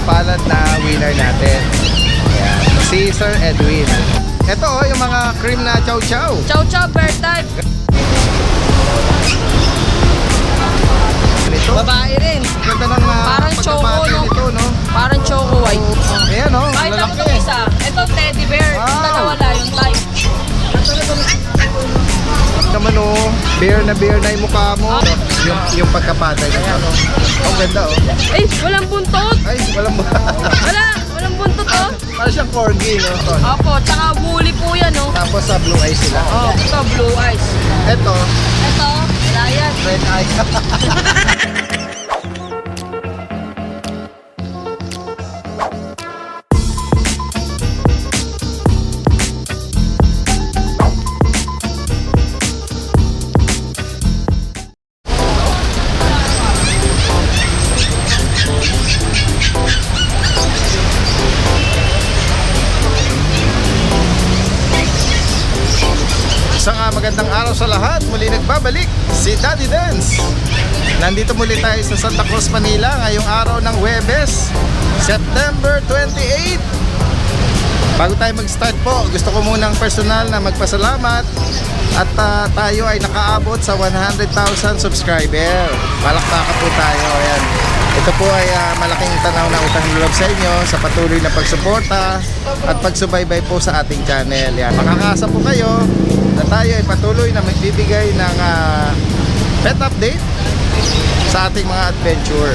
mapalad na winner natin. Ayan, si Sir Edwin. Ito oh, yung mga cream na chow chow. Chow chow bear type. Ito, Babae rin. ganda ng Parang choco, pagkapatid no? nito, no? Parang choco white. Ayan oh, Kahit lang lalaki. itong isa. Ito teddy bear. Wow. Ito nawala yung type. Naman oh, bear na yung mukha mo. Yung pagkapatay na yan. Ang ganda oh. Ay, walang buntot. Ay, walang Walang buntot oh. parang siyang corgi, no? Opo, tsaka bully po yan oh. Tapos sa blue eyes sila. Oh, ito blue eyes. Ito, Ito, wala yan. red eye. Isang magandang araw sa lahat. Muli nagbabalik si Daddy Dance. Nandito muli tayo sa Santa Cruz, Manila ngayong araw ng Huwebes, September 28. Bago tayo mag-start po, gusto ko munang personal na magpasalamat at tayo ay nakaabot sa 100,000 subscriber. Palakpakan po tayo. Ayan. Ito po ay malaking tanaw na utang loob sa inyo sa patuloy na pagsuporta at pagsubaybay po sa ating channel. Yan. Makakaasa po kayo na tayo ay patuloy na magbibigay ng pet update sa ating mga adventure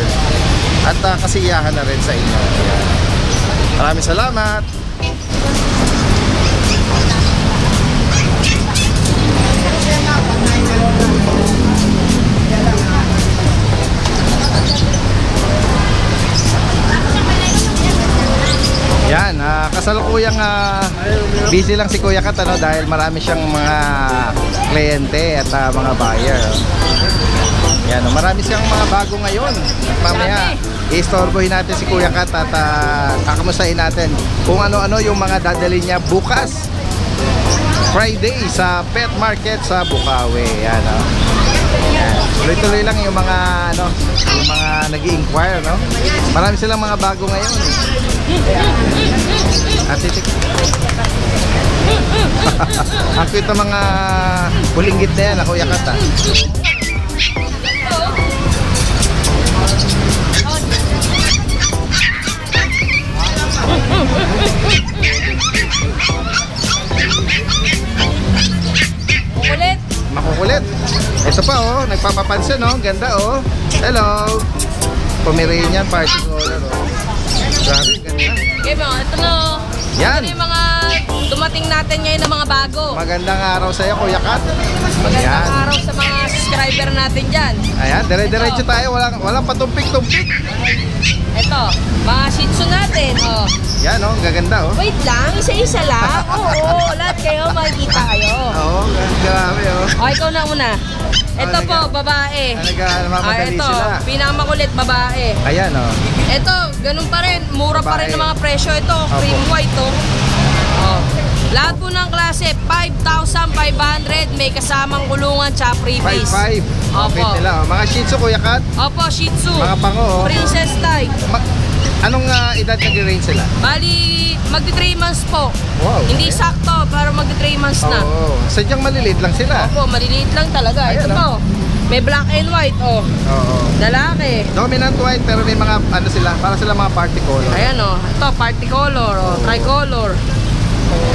at kasiyahan na rin sa inyo. Yan. Maraming salamat. Yan, kasalukuyang busy lang si Kuya Kat dahil marami siyang mga kliyente at mga buyer. Yan, marami siyang mga bago ngayon. At mamaya, i-istorbohin natin si Kuya Kat at kakamustahin natin kung ano-ano yung mga dadalhin niya bukas Friday sa pet market sa Bukawi. Yan, yan. Tuloy-tuloy lang yung mga yung mga nag-i-inquire, no? Marami silang mga bago ngayon. At titik. Ang cute ng mga bulinggit na yan, Kuya Kat. Kukulit. Makukulit. Ito pa oh, nagpapapansin oh, ganda oh. Hello. Pomeranian party color oh. Grabe, ganda. Okay mga, ito na. Yan. Ito na yung mga dumating natin ngayon na mga bago. Magandang araw sa iyo, Kuya Kat. Magandang araw sa mga subscriber natin dyan. Ayan, dire-diretso tayo, walang patumpik-tumpik. Ito, mga shih tzu natin. Oh. Yan oh, gaganda oh. Wait lang, isa-isa lang. Oo, lahat kayo makikita kayo. Oo, grabe oh. O, ikaw na una. Ito po, babae. Nagmamadali Ito, sila. pinakamakulit, babae. Ayan oh. Ito, ganun pa rin. Mura pa rin Babae. ang mga presyo. Ito, cream white to. Oh. Lahat po ng klase, 5,500. May kasamang kulungan, tsaka freebies. 5-5. Okay Opo. nila oh. Mga Shih Tzu, Kuya Kat. Opo, Shih Tzu. Mga pango oh. Princess type. Anong edad nag-range sila? Bali, magti 3 months po. Wow. Hindi sakto, pero magti 3 months na. Oo. Sadyang maliliit lang sila. Opo, maliliit lang talaga. Ayan, Ito oh. po. May black and white, oh. Oo. Lalaki. Dominant white pero may mga sila, para sila mga party color. Ayan, oh. Ito, party color, oh. Tricolor.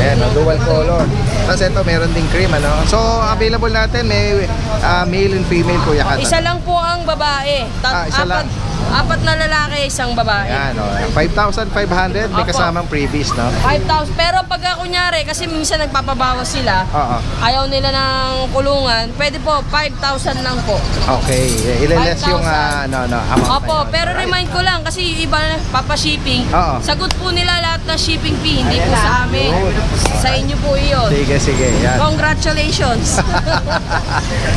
Ayan, dual color. Tapos ito, meron ding cream, ano. So, available natin, may male and female, Kuya Kat. Isa lang po ang babae. Isa lang. Apat na lalaki, isang babae. Ayan, 5,500, may Opo. kasamang freebies, no? 5,000. Pero pagka kunyari, kasi minsan nagpapabawas sila, Oo. ayaw nila ng kulungan, pwede po, 5,000 lang po. Okay, ileless yung 5,000. amount. Opo, pero remind ko lang, kasi yung iba papashipping, Oo. sagot po nila lahat ng shipping fee, hindi Ayan. po sa amin. Yun. Sa inyo po iyon. Sige, yan. Congratulations.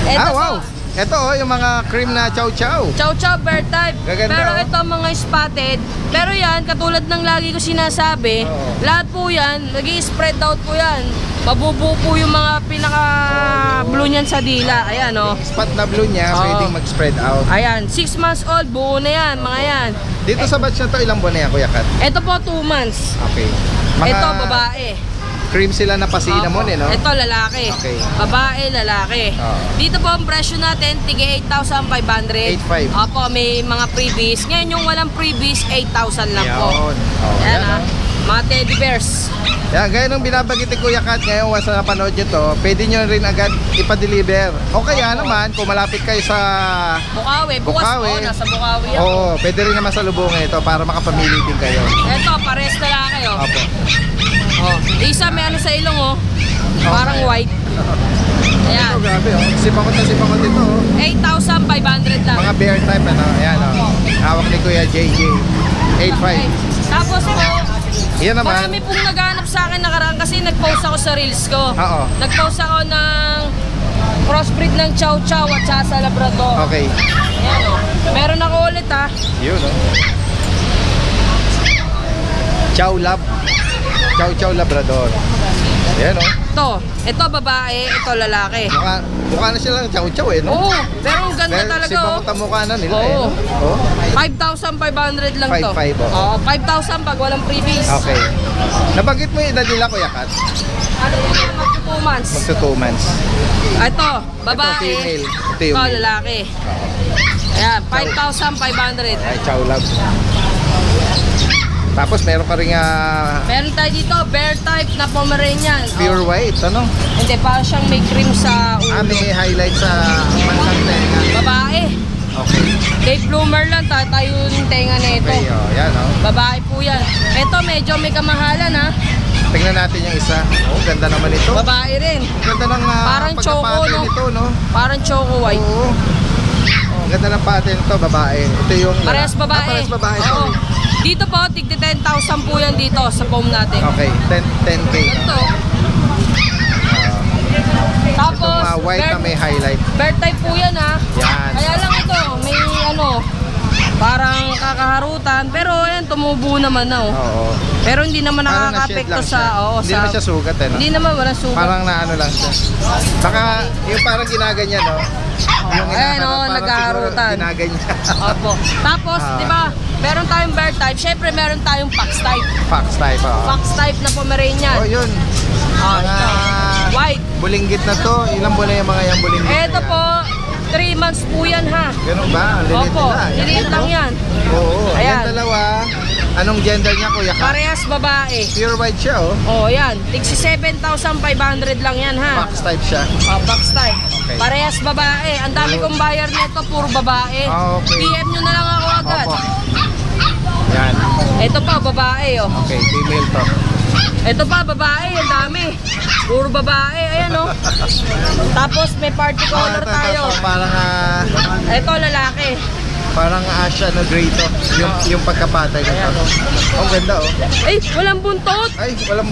Ito wow! po, Ito, yung mga cream na chow chow. Chow Chow bear type. Gaganda, Pero oh. ito mga spotted. Pero yan, katulad ng lagi ko sinasabi, Oo. lahat po yan, nag-i-spread out po yan. Mabubuo po yung mga pinaka-blue niya yan sa dila. Ayan, oh. Spot na blue niya, Oo. pwedeng mag-spread out. Ayan, 6 months old, buo na yan, mga yan. Dito sa batch na to, ilang buwan na yan, Kuya Kat? Ito po, 2 months. Okay. Ito, babae. Cream sila na pasinamon Opo. eh, no? Ito, lalaki. Okay. Babae, lalaki. Oo. Dito po ang presyo natin, tige 8,500. 8,500. Opo, may mga freebies. Ngayon yung walang freebies, 8,000 lang po. Yun. Oh, Ayan, yan, ah. oh. Mga teddy bears. Yan, gaya nung binabagit ni Kuya Kat ngayon, once na napanood nyo to, pwede nyo rin agad ipa-deliver. O kaya naman, kung malapit kayo sa... Bukawi. Bukas Bukawi. po, nasa Bukawi ako. Oo, pwede rin naman sa lubong ito para makapamili din kayo. Ito, pares lalaki, oh. Opo. Oh. Isa may ano sa ilong, oh. Parang white. Ayan. Ito, grabe, oh. Sipakot na sipakot ito, oh. 8,500 lang. Mga bear type, ano? Ayan, oh. Hawak ni Kuya JJ. 8.5. Tapos po, Yan naman. marami pong naghanap sa akin nakaraan kasi nag-post ako sa reels ko. Oo. Nag-post ako ng crossbreed ng Chow Chow at saka sa Labrador. Okay. Ayan, oh. Meron ako ulit, ha. Yun, oh. Chow Lab. Chow Chow Labrador. Ayan, oh. Ito babae, ito lalaki. Mukha na sila ng Chow Chow, eh, no? Oo, pero ang ganda talaga, Sipakot ang mukha na nila, eh, Oo. no? Oh. 5,500 lang to. 5,500, oh. Oo, 5,000 pag walang freebies. Okay. Nabanggit mo yung edad nila, Kuya Kat? Ano yun, mag 2 months. Magto 2 months. Ito, babae. Ito, female. Ito yung male. lalaki. Ayan, 5,500. Ay, Chow Lab. Tapos meron ka rin Meron tayo dito, bear type na Pomeranian. pure Oh. white, ano? Hindi, parang siyang may cream sa ulo. May highlight sa bandang tenga. Babae. Okay. Day bloomer lang, tatayo yung tenga na ito. Okay, oh, yan, oh. Babae po yan. Ito, medyo may kamahalan, ha. Tingnan natin yung isa. Oh, ganda naman ito. Babae rin. Ganda ng Parang choco, pagka-pattern no? nito, no? Parang choco white. Oo. Oh, ganda ng pattern nito, babae. Ito yung... Parehas babae. Parehas babae, Oo. sorry. Dito po, tigti 10,000 po yan dito sa foam natin. Okay, 10K. Ito. Itong Tapos, white na may highlight. bear type po yan, ha. Yan. Kaya lang ito, may parang kakaharutan. Pero ayan, tumubo naman na, oh. Oo. Pero hindi naman Parang nakaka-apekto na-shed lang sa, siya. Hindi naman siya sugat, eh, no? Hindi naman, walang sugat. Parang naano lang siya. Saka, yung parang ginaganyan, no? Yung Ayan, hinaharap, oh, parang nagkaharutan. siguro Ginaganyan. Opo. Tapos, di ba, meron tayong bear type. Syempre, meron tayong fox type. Fox type, oh. Fox type na Pomeranian. Oh, yun. Ah, Mga ito. White. bulinggit na to. Ilang buwan na yung mga yung bulinggit na Ito yan? po, 3 months po yan, ha. Ganun ba? Ang lilit Opo, nila. lilit lang yan. Oo. Ayan. Yan dalawa. Anong gender niya, Kuya Kat? Parehas babae. Pure white siya, oh. Oh, yan. Tigsi 7,500 lang yan, ha. Fox type siya. Oh, box type. Okay. Parehas babae. Ang dami kong buyer nito, puro babae. Ah, okay. PM nyo na lang ako agad. Opo. Yan. Ito pa, babae, oh. Okay, female to. Ito pa, babae. Ang dami. Puro babae. Ayan, oh. Tapos may party color tayo. Parang, Ito, lalaki. parang ash, ano, gray to. Yung pagkapatay na to. Oh, ganda, oh. Ay, walang buntot. Ay, walang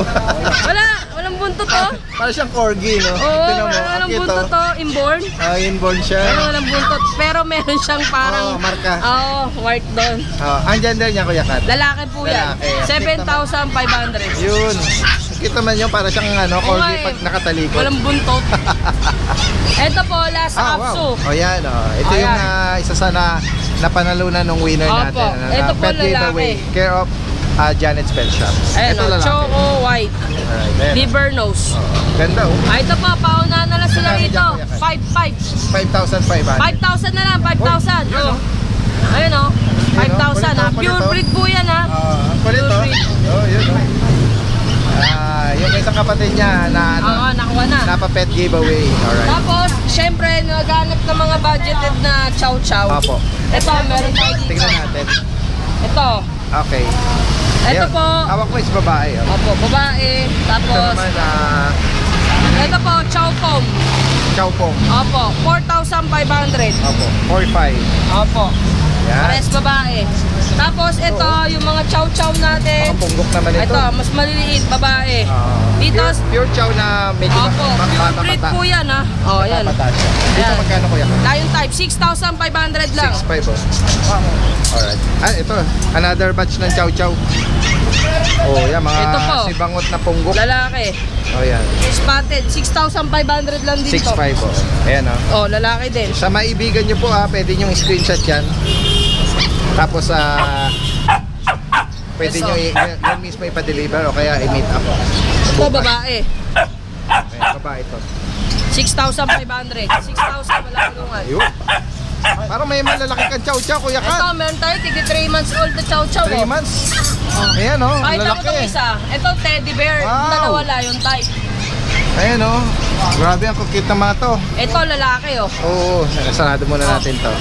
Walang buntot, oh. Parang siyang corgi, no? Oo, Tingnan mo, walang ang cute, buntot, oh. oh. Inborn. Inborn siya. Pero walang buntot. Pero meron siyang parang... Oo, marka. Oo, white doon. Ang gender niya, Kuya Kat? Lalaki po yan. Lalaki. 7,500. Yun. Kita man yun, para siyang ano, Oo corgi nga, eh. pag nakatalikod. Walang buntot. Ito po, last wow. Apsu. Oh, yan, oh. Ito yung Ayan. isa sa napanalunan ng winner Opo. natin. Ito po, pet giveaway. lalaki. Care of Janet's Pet Shop. Ayan, Ito oh, lalaki. choco white. Alright, then. Liver nose. Ganda, oh. Ito po, pauna na lang sila Magkano rito. dyan, 5,500. 5,500. 5,000 na lang, 5,000. Yun, Oh. Ayun, oh. 5,000, ha. kulit, Pure oh. breed po yan, ha. Ang kulit, oh. Oh, yun, oh. Yung isang kapatid niya na Oo, nakuha na. napa-pet giveaway. Alright. Tapos, syempre, naghanap ng mga budgeted na chow-chow. Apo. Ito, meron tayo dito. Tingnan natin. Ito. Okay. Ito Ayan. po. Hawak mo is babae. Oh. Opo, babae. Ito Tapos, naman, ito po, chow pom. chow pom. Opo, 4,500. Opo. 4-5. Opo. Yan. Pares babae. Tapos, ito, yung mga chow-chow natin. Mga punggok naman ito. Ito, mas maliliit, babae. Ah, Dito, pure chow na medyo opo, pure breed po yan, ha. Oh, yan. Mataas siya. Dito Ayan. magkano, Kuya? Lion type, 6,500 lang. 6.5, oh. Alright. Ito. Another batch ng chow chow. Oh, yan. Mga Ito po. sibangot na punggok. Lalaki. Oh, yan. Spotted, 6,500 lang dito. 6.5. 8.5 oh. Ayan oh. Oh, lalaki din. Sa maibigan nyo po pwede nyo screenshot yan. Tapos pwede Yes, nyo yun mismo ipa-deliver o kaya i-meet up. Ito, babae. Ayan, babae ito. 6,500. 6,000 wala kulungan. Ayun. Parang may malalaki kang chow-chow, Kuya Ito, Kat. meron tayo, tigit 3 months old na chow-chow. 3 months. Ayan oh, Pakita ko itong lalaki. isa. Ito, teddy bear. Wow. Dalawa lion type. Ayan oh. Grabe ang cute ng mga to. Ito, lalaki oh. Oo, sarado muna natin to.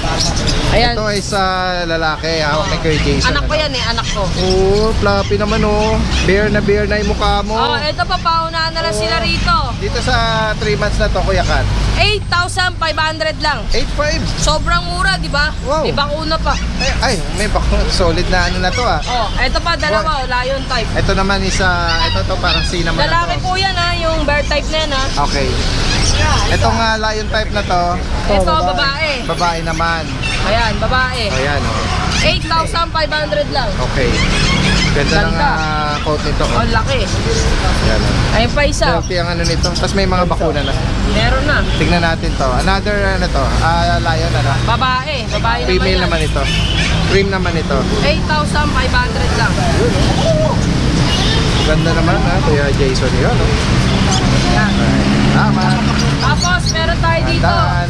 Ayan. Ito ay sa lalaki, hawak ni Kuya Jason. Anak ko yan eh, anak ko. Oo, fluffy naman oh. Bear na yung mukha mo. Oh, ito pa, paunahan na lang sila rito. Dito sa 3 months na to, Kuya Kat. 8,500 lang. 8.5. Sobrang mura, di ba? Wow. May bakuna pa. Ay, may solid na ano na to Oh, ito pa, dalawa, lion type. Ito naman isa, ito to parang cinnamon na Lalaki to. po yan ha, yung bear type na yan ha. Okay. Ito nga lion type na to. Ito, babae. Babae naman. Ayan, babae. Ayan oh. 8,500 lang. Okay. Ganda ng Ganda. coat nito. Oh, laki. Ayan oh. Ayun pa isa. Healthy ang ano nito. Tapos may mga bakuna na. Meron na. Tignan natin to. Another ano to? Lion ano? Babae. Babae Female naman naman ito. Cream naman ito. 8,500 lang. Ganda naman Kuya Jason yun. Oh. Ayan. Tama. Tapos, meron tayo dito. Tandaan.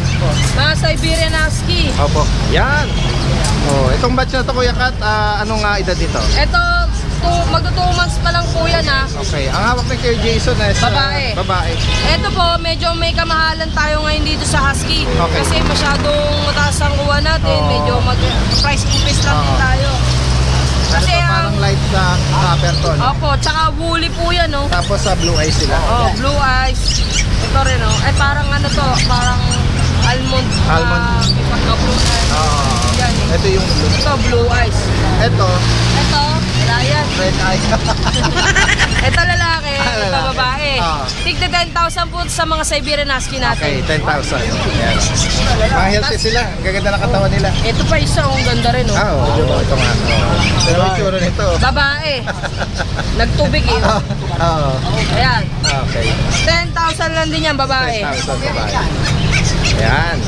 Mga Siberian Husky. Opo. Yan. Oh, itong batch na to Kuya Kat, anong edad nito? Ito, magto 2 months pa lang po yan ha. Okay. Ang hawak ni Kuya Jason is Babae. babae. Ito po, medyo may kamahalan tayo ngayon dito sa Husky. Okay. Kasi masyadong mataas ang kuha natin. Oo. Medyo mag-price increase lang din Oo. tayo. Kasi Ito parang light na copper tone. Opo, tsaka woolly po yan oh. Tapos sa blue eyes sila. Oh, blue eyes. Ito rin oh. Ay parang ano to, parang almond. Almond. May pagka-blue eyes. Yan eh. Ito yung blue. Ito, blue eyes. Ito, Ito, Ryan. red eyes. Ito lalaki, ito Lalaki. babae. Ah. Tigda 10,000 po sa mga Siberian Husky Okay, natin. 10,000. Yan. Mga healthy sila. Ang gaganda ng katawan nila. Ito pa isa, ang ganda rin oh. Oo. Ito nga. Pero may tsura nito. Babae. Nagtubig eh. oh. Oo. Ayan. Okay. 10,000 lang din yan, babae. 10,000 babae. Yan.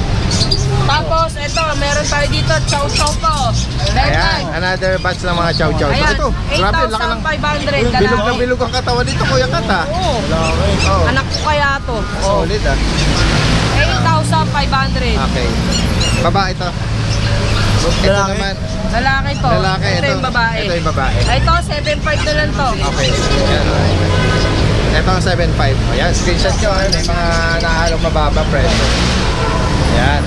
Tapos, ito, meron tayo dito, chow chow po. Ayan. Another batch ng mga chow chow. Ayan, Ito. Grabe, laki ng... 8,500 Bilog na lalaki. bilog ang katawan dito, Kuya Kat Oo. Oh. Anak ko kaya to. Oh. Solid 8,500. Okay. Babae to. Ito naman. Lalaki to. Lalaki. Ito yung babae. Ito yung babae. Ito, 7,500 na lang to. Okay. Yan. Ito ang 7.5. Ayan, screenshot nyo. May mga nahalong mababa presyo. Ayan.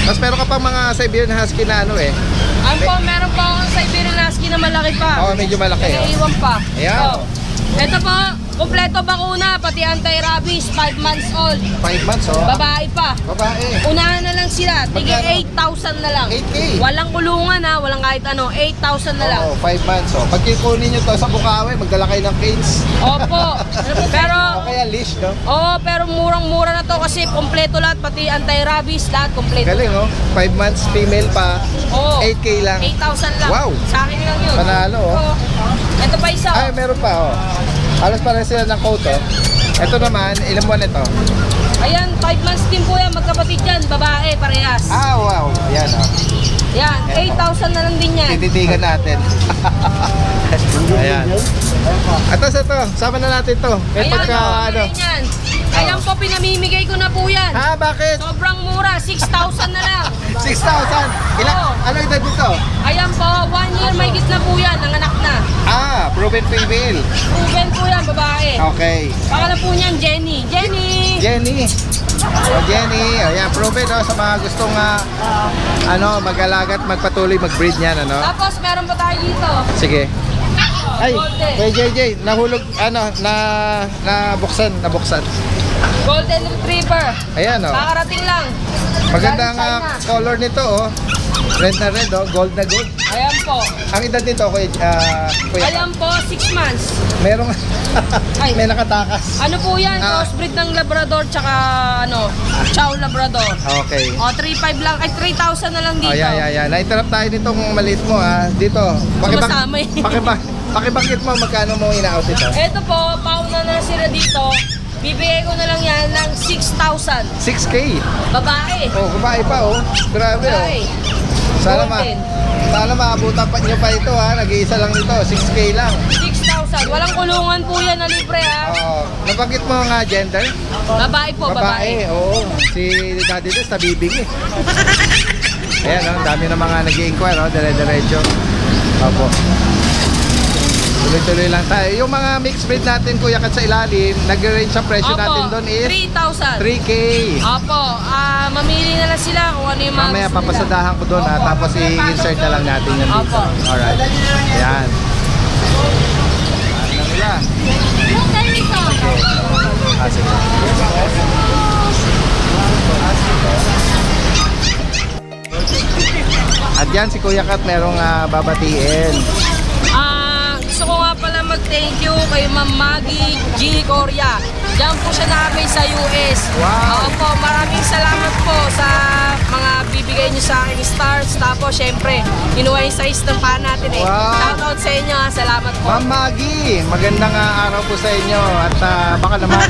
Tapos meron ka pang mga Siberian Husky na ano eh. Ang po, meron pa akong Siberian Husky na malaki pa. Oo, medyo malaki. Naiiwan pa. Ayan. Oh. Ito po, kompleto bakuna, pati anti-rabies, 5 months old. 5 months oh. Babae pa. Babae. Unahan na lang sila, tigil Magkano? 8,000 na lang. 8K. Walang kulungan ha, walang kahit ano, 8,000 na lang. Oo, 5 months oh. Pag kukunin nyo to sa Bukawi, magdala kayo ng cage. Opo. Pero, O kaya leash, no? pero murang-mura na to kasi kompleto lahat, pati anti-rabies, lahat kompleto. Galing oh. 5 months, female pa. Oo. 8K lang. 8,000 lang. Wow. Sa akin lang yun. Panalo oh. Oo. Ito pa isa. Ay, meron pa oh. Halos parang sila ng coat oh. Ito naman, ilang buwan ito? Ayan, 5 months din po yan, magkapatid yan, babae, parehas. Ah, wow. Yan oh. Yan, 8,000 na lang din yan. Tititigan natin. Ayan. Ito sa to, sama na natin to. May Ayan, pagka okay ano. yan. Ayan po, pinamimigay ko na po yan. Ha, bakit? Sobrang mura, 6,000 na lang. 6,000. Ilan? Oo. Ano edad dito? Ayan po, 1 year may gitna po yan, nanganak na. Ah, proven female. Proven po yan, babae. Okay. Pangalan po niyan, Jenny. Jenny! Jenny. O Jenny, ayan, proven oh, sa mga gustong mag-alaga at magpatuloy mag-breed niyan, ano? Tapos meron pa tayo dito. Sige. Ay, Golden. Kuya JJ, nahulog, nabuksan. Golden Retriever. Ayan oh. Kakarating lang. Maganda Galing ang China. color nito oh. Red na red oh, gold na gold. Ayan po. Ang edad nito, Kuya Ayan po, 6 months. merong Ay. may nakatakas. Ano po yan? Ah. Crossbreed ng Labrador tsaka Chow Labrador. Okay. O, 3,500 lang. Ay, 3,000 na lang dito. Oh, yeah. Na-interrupt tayo ditong maliit mo ha. Dito. Sumasama eh. Pakibangkit mo magkano mo ina-out ito. Ito po, pauna na sila dito. bibigay ko na lang yan ng 6,000. 6K. Babae. Oh, babae pa oh. Grabe oh. Babae. Golden. Sana maabutan pa nyo pa ito ha. Nag-iisa lang nito. 6K lang. 6,000. Walang kulungan po yan na libre ha. Oo. Nabanggit mo nga gender? Babae po, babae. Oo. Si Daddy Des nabibig eh. Ayan oh. Dami na mga nag-i-inquire oh. Dire-diretso. Opo. Tuloy-tuloy lang tayo. Yung mga mixed breed natin, kuya, kat sa ilalim, nag-range sa presyo natin doon is 3,000. 3K. Opo, mamili na lang sila kung ano yung mga Mamaya gusto nila. papasadahan ko doon ha, tapos i-insert na lang natin yan dito. Opo. Alright. Ayan. Ano nila? Ah, sige. At yan si Kuya Kat merong babatiin. Gusto ko nga pala mag-thank you kay Ma'am Maggie G. Coria. Diyan po siya nakabay sa US. Wow. Opo, maraming salamat po sa mga bibigay niyo sa aking stars. Tapos, syempre, kinuha yung size ng paa natin eh. Wow. Shoutout sa inyo ha. Salamat po. Ma'am Maggie, magandang araw po sa inyo at baka naman.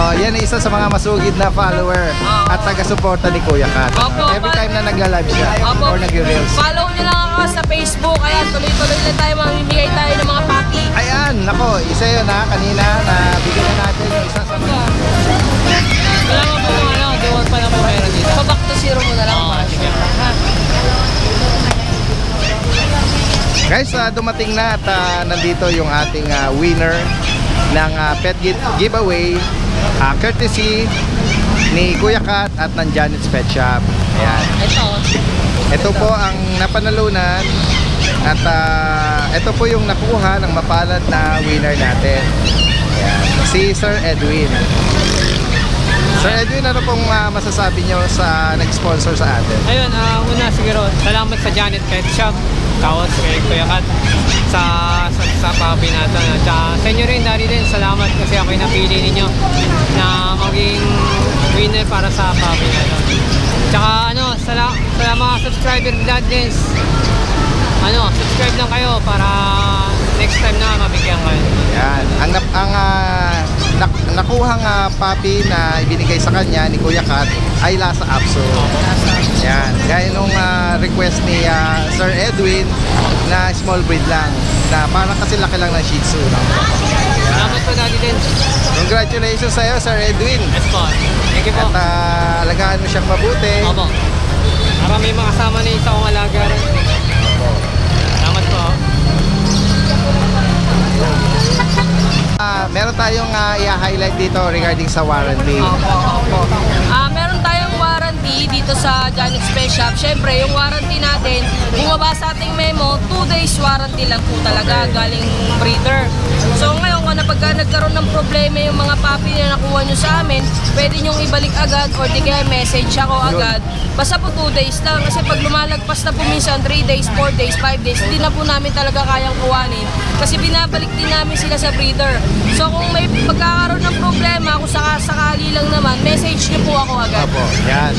Oh, yan ay isa sa mga masugid na follower at taga-suporta ni Kuya Kat. Opo, Every time na nagla-live siya Opo. or nag-reels. Follow niyo lang ako sa Facebook. Ayan, tuloy-tuloy na tayo mamimigay tayo ng mga papi. Ayan, nako, isa yun ha, kanina na bigyan na natin yung isa sa mga. Wala mo po ano, diwag pa na po meron dito. Pa-back to zero mo na lang. Oo, sige. Guys, dumating na at nandito yung ating winner ng pet giveaway courtesy ni Kuya Kat at ng Janet's Pet Shop. Ayan. Ito po ang napanalunan at ito po yung nakuha ng mapalad na winner natin. Ayan. Si Sir Edwin. Sir Edwin, ano pong masasabi nyo sa nag-sponsor sa atin? Ayun, una siguro, salamat sa Janet Pet Shop. Tawad kay Kuya Kat sa papi natin. At sa inyo rin, Daddy din, salamat kasi ako yung napili ninyo na maging winner para sa papi natin. Tsaka ano, sa mga subscriber ni Daddy din, subscribe lang kayo para next time na mabigyan kayo. Yan. Ang nakuhang puppy na ibinigay sa kanya ni Kuya Kat ay Lhasa Apso. Yan. Gaya nung request ni Sir Edwin na small breed lang. Na parang kasi laki lang ng Shih Tzu. Salamat po, Daddy din. Congratulations sa iyo, Sir Edwin. Yes po. Thank you po. At alagaan mo siyang mabuti. Opo. Para may makasama na isa kong alaga rin. Salamat po. Meron tayong i-highlight dito regarding sa warranty. Opo. Meron tayong warranty dito sa Janet's Pet Shop. Siyempre, yung warranty natin, bumaba sa ating memo, 2 days warranty lang po talaga galing breeder. So ngayon, kung pagka nagkaroon ng problema yung mga puppy na nakuha nyo sa amin, pwede nyong ibalik agad or di kaya message ako agad. Basta po 2 days lang kasi pag lumalagpas na po minsan 3 days, 4 days, 5 days, hindi na po namin talaga kayang kuhanin kasi binabalik din namin sila sa breeder. So kung may pagkakaroon ng problema, kung sakali lang naman, message nyo po ako agad. Opo. Yan.